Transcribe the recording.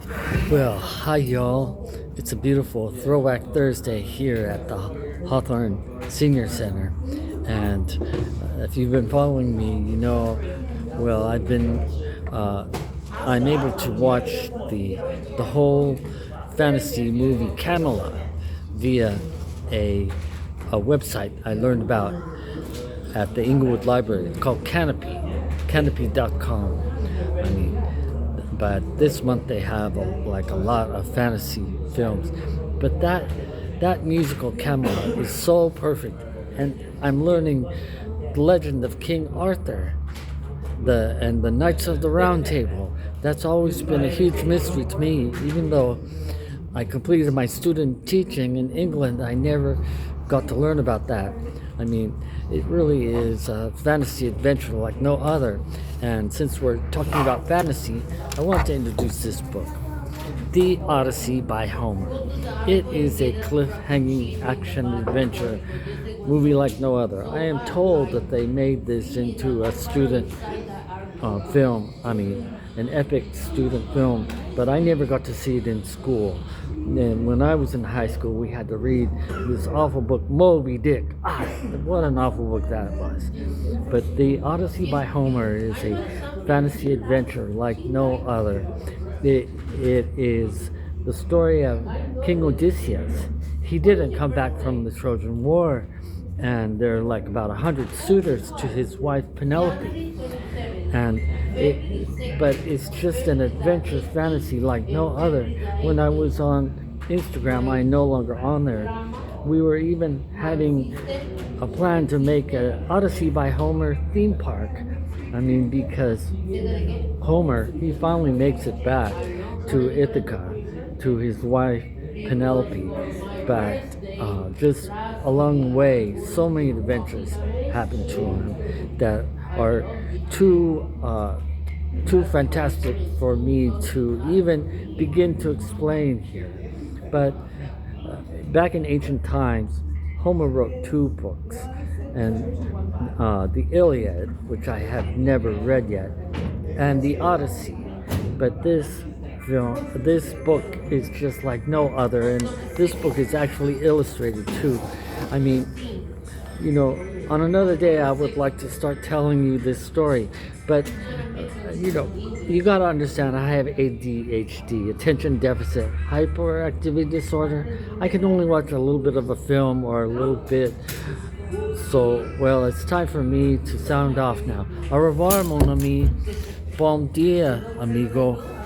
Well, hi y'all. It's a beautiful Throwback Thursday here at the Hawthorne Senior Center. And if you've been following me, well, uh, I'm able to watch the whole fantasy movie Camelot via a, a website I learned about at the Inglewood Library. It's called Canopy.com. I mean, but this month they have like a lot of fantasy films. But that musical Camelot is so perfect, and I'm learning the legend of King Arthur, the Knights of the Round Table. That's always been a huge mystery to me, even though I completed my student teaching in England. I never got to learn about that. I mean, it really is a fantasy adventure like no other. And since we're talking about fantasy, I want to introduce this book, The Odyssey by Homer. It is a cliffhanging action adventure movie like no other. I am told that they made this into a student film. I mean, an epic student film, but I never got to see it in school. And when I was in high school, we had to read this awful book, Moby Dick. What an awful book that was. But The Odyssey by Homer is a fantasy adventure like no other. It is the story of King Odysseus. He didn't come back from the Trojan War, and there are like about 100 suitors to his wife Penelope. But it's just an adventure fantasy like no other. When I was on Instagram, I'm no longer on there. We were even having a plan to make an Odyssey by Homer theme park. I mean, because Homer, he finally makes it back to Ithaca, to his wife Penelope. But just along the way, so many adventures happen to him that are too fantastic for me to even begin to explain here. But back in ancient times, Homer wrote two books, and the Iliad, which I have never read yet, and the Odyssey. But this book is just like no other, and this book is actually illustrated too. I mean, on another day I would like to start telling you this story, but you gotta understand I have ADHD, attention deficit hyperactivity disorder. I can only watch a little bit of a film or a little bit. So, well, it's time for me to sound off now. Au revoir, mon ami. Bon dia, amigo.